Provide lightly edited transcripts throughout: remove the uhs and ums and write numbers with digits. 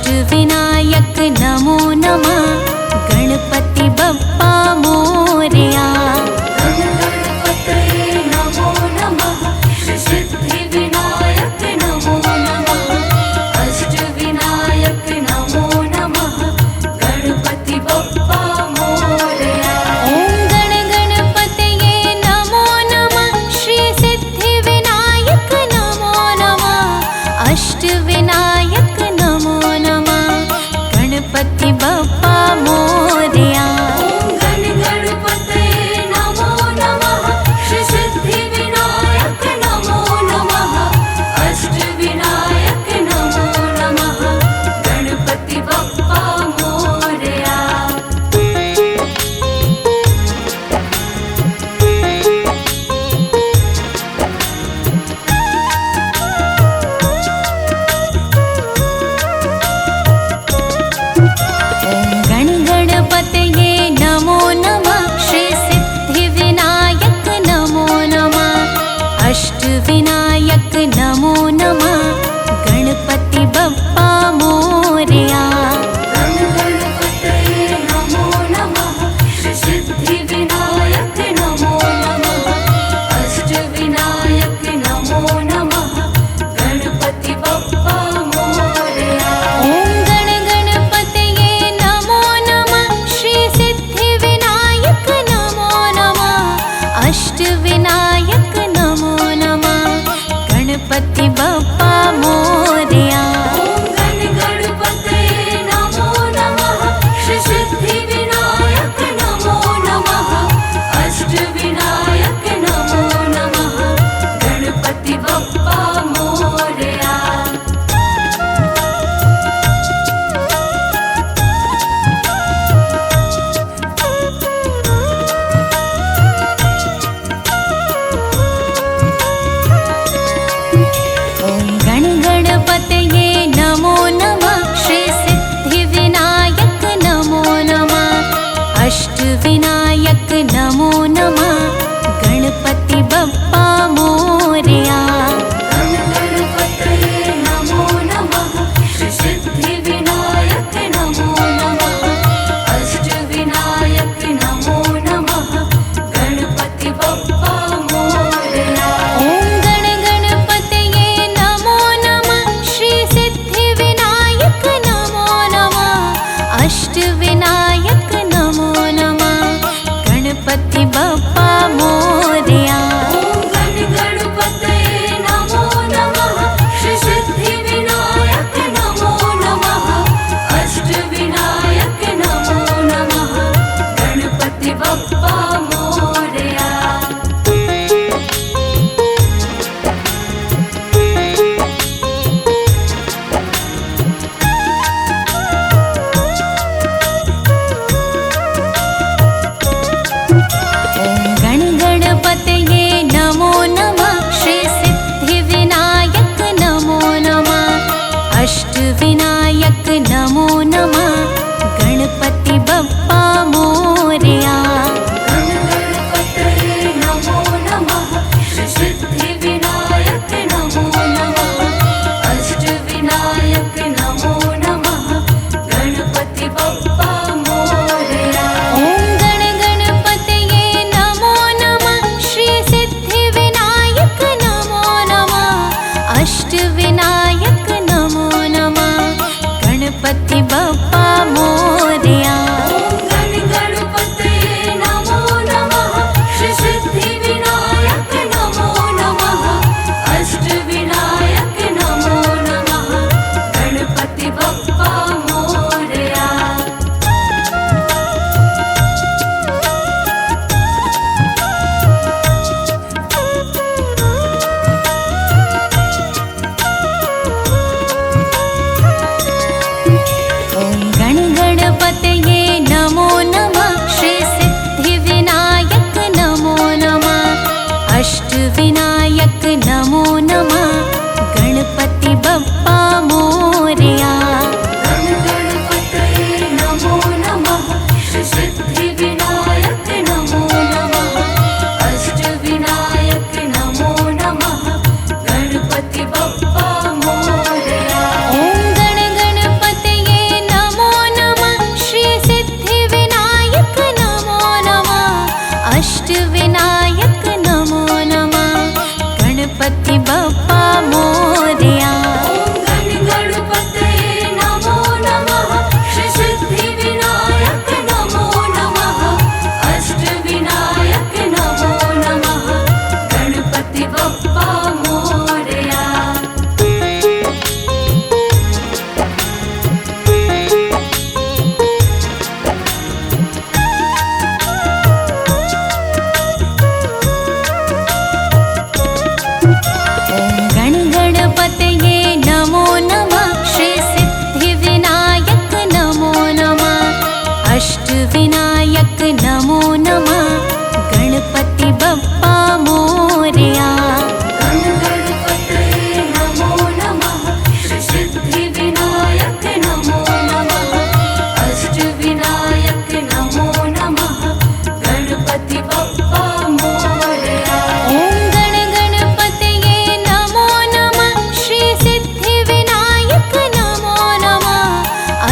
अष्टविनायक नमो नमः, गणपति बप्पा मोरया। गणपते नमो नमः, सिद्धिविनायक नमो नमः, अष्टविनायक नमो नमः, गणपति बप्पा मोरया। ओम गण गणपतये नमो नमः, श्री सिद्धिविनायक नमो नमः, अष्टविनायक नमो नमः, गणपति बप्पा मोरया। ओम गण गणपतये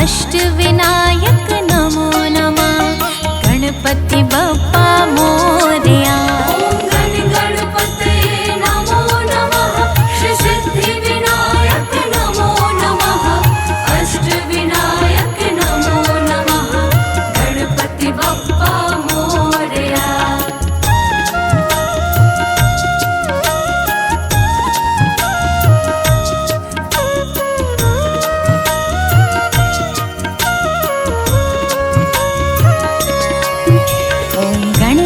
अष्टविनायक नमो नमः गणपति बप्पा मोरया। ॐ गणपतये नमो नमः श्री सिद्धिविनायक नमो नमः अष्टविनायक नमो नमः गणपति बप्पा मोरया। ॐ गण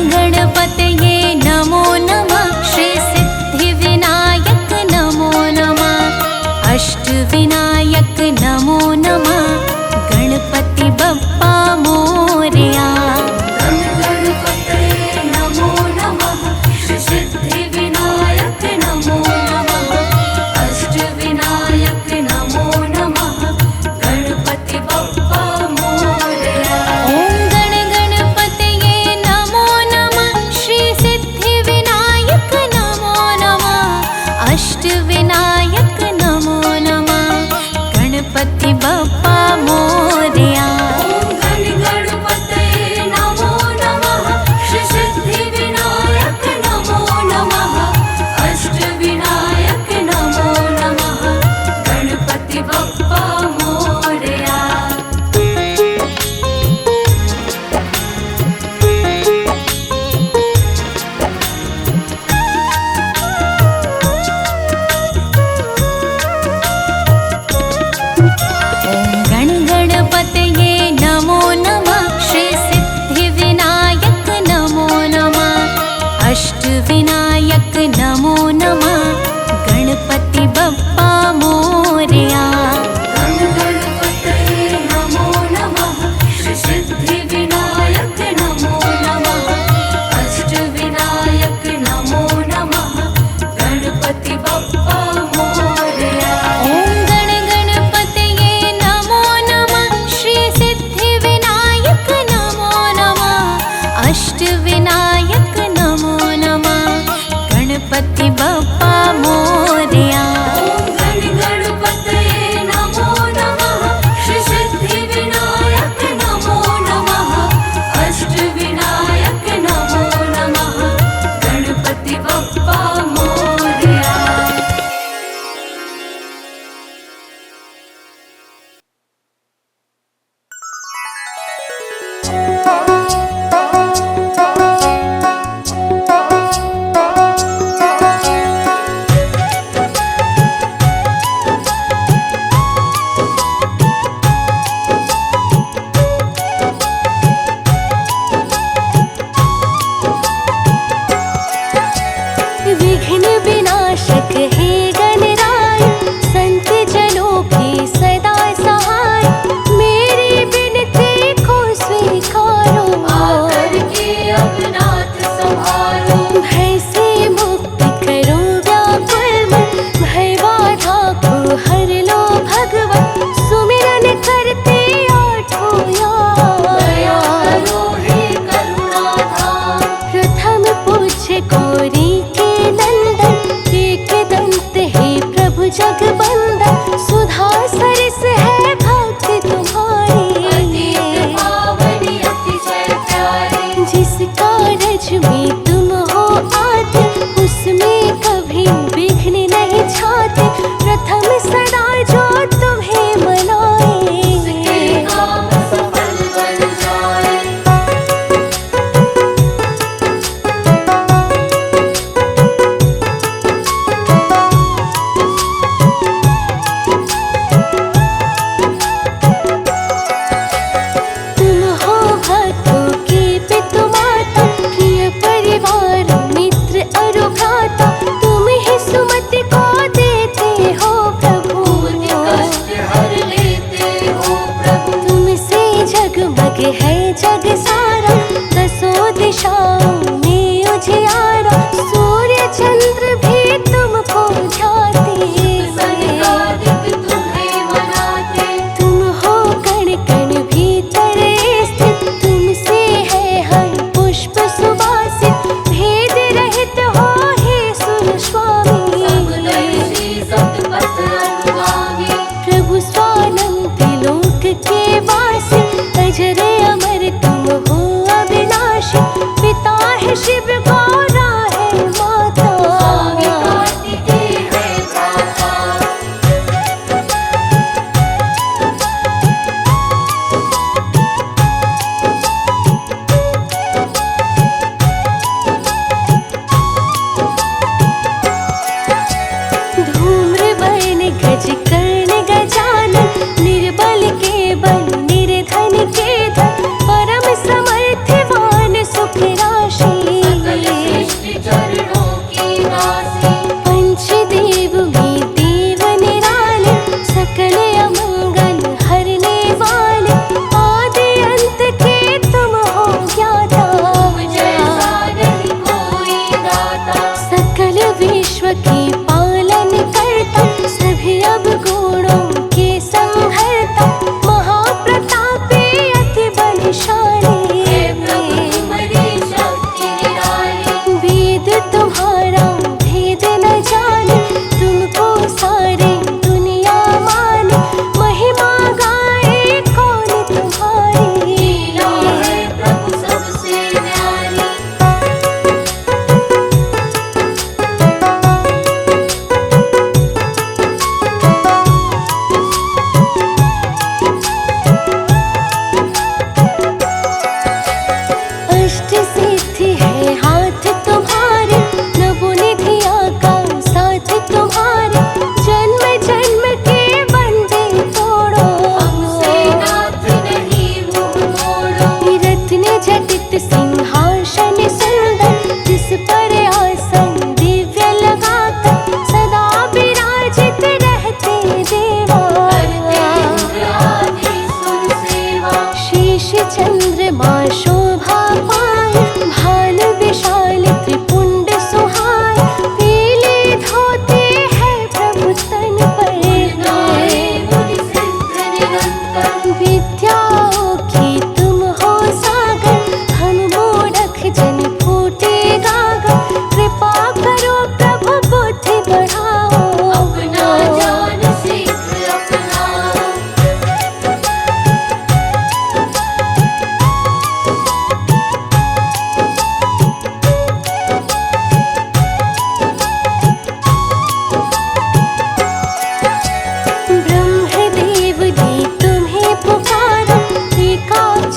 के वासी, अजर अमर तुम हो अविनाशी। पिता है शिव, गौरा है माता, स्वामी कार्तिकेय है भ्राता। धूम्रवर्ण गज कर्ण गजानन, निर्बल के बल निर्धन के धन, परम समर्थवान सुख राशि। सकल सृष्टि चरणों की दासी, पंचदेव में देव निराले, सकल अमंगल हरने वाले, आदि अंत के तुम हो ज्ञाता। तुम जैसा नहीं कोई दाता। सकल विश्व के पालन करता, सभी अवगुणों के संहरता, महाप्रतापी अति बलशाली। हे प्रभु तुम्हारी शक्ति निराली। वेद तुम्हारा भेद न जाने, तुमको सारी दुनिया माने, महिमा गाए कौन तुम्हारी। लीला है प्रभु सबसे न्यारी। अष्ट सिद्धि है हाथ तुम्हारे, नवोनिधिया का साथ तुम्हारे, जन्म जन्म के बंधे तोड़ो। हमसे नाथ नहीं मुँह मोड़ो। रत्न जटित सिंहासन सुंदर, जिस पर आसन दिव्य लगाकर, सदा विराजित रहते देवा। करते इंद्र आदि सुर सेवा। शेष चंद्रमा शोभा पाए, भाल विशाल त्रिपुंड सुहाए, पीले धोते हैं प्रभु तन पर। गाए मुनि सिद्ध निरंतर। विद्याओं की तुम हो सागर, हम मूढ़ख जन फूटे गागर, कृपा करो प्रभु बुद्धि बढ़ाओ। अपना ज्ञान शीघ्र अपनाओ। ब्रह्मदेव ने तुम्हें पुकारा, एकाक्ष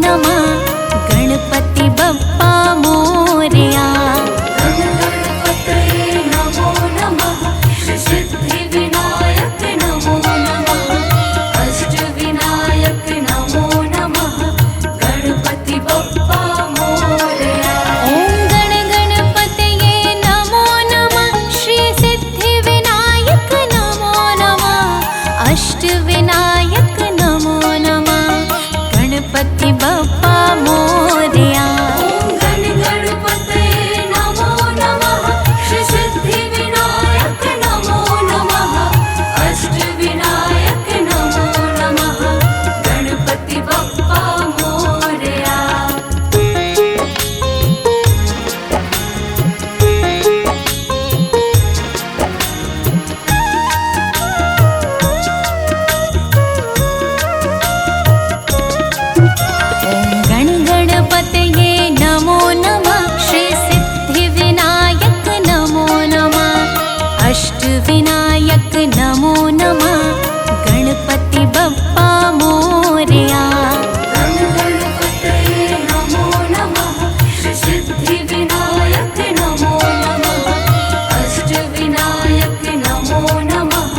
नमः गणपति बप्पा मोरया। गणपतये नमो नमः श्री सिद्धिविनायक नमो नमः अष्टविनायक नमो नमः गणपति बप्पा मोरया। ॐ गण गणपतये नमो नमः श्री सिद्धिविनायक नमो नमः अष्टविनायक नमो नमः गणपति बप्पा मोरया। गण गणपतये नमो नमः श्री सिद्धिविनायक नमो नमः अष्टविनायक नमो नमः गणपति बप्पा मोरया। गण गणपतये नमो नमः श्री सिद्धिविनायक नमो नमः अष्टविनायक नमो नमः गणपति बप्पा मोरया। गण गणपतये नमो नमः श्री सिद्धिविनायक नमो नमः अष्टविनायक नमो नमः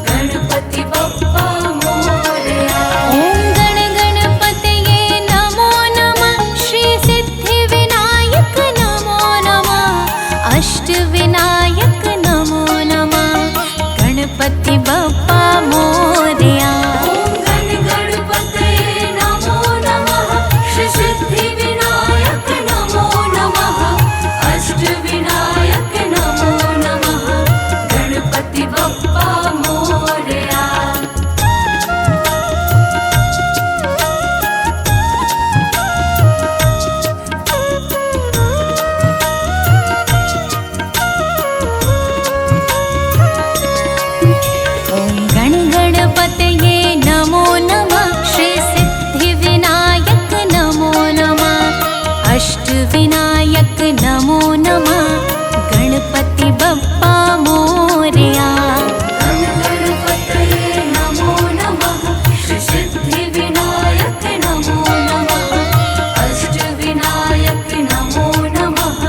गणपति बप्पा मोरया। ॐ गण गणपतये नमो नमः श्री सिद्धिविनायक नमो नमः अष्टविनायक नमो नमः गणपति बप्पा मोरया। गण गणपतये नमो नमः श्री सिद्धिविनायक नमो नमः अष्टविनायक नमो नमः गणपति बप्पा मोरया। ॐ गण गणपतये नमो नमः श्री सिद्धिविनायक नमो नमः अष्टविनायक नमो नमः गणपति बप्पा मोरया। गण गणपतये नमो नमः श्री सिद्धिविनायक नमो नमः अष्टविनायक नमो नमः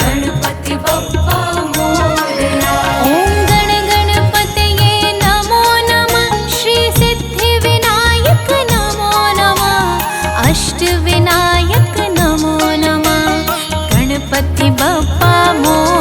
गणपति बप्पा मोरया। ॐ गण गणपतये नमो नमः श्री सिद्धिविनायक नमो नमः अष्टविनायक नमो नमः गणपति बप्पा मोरया।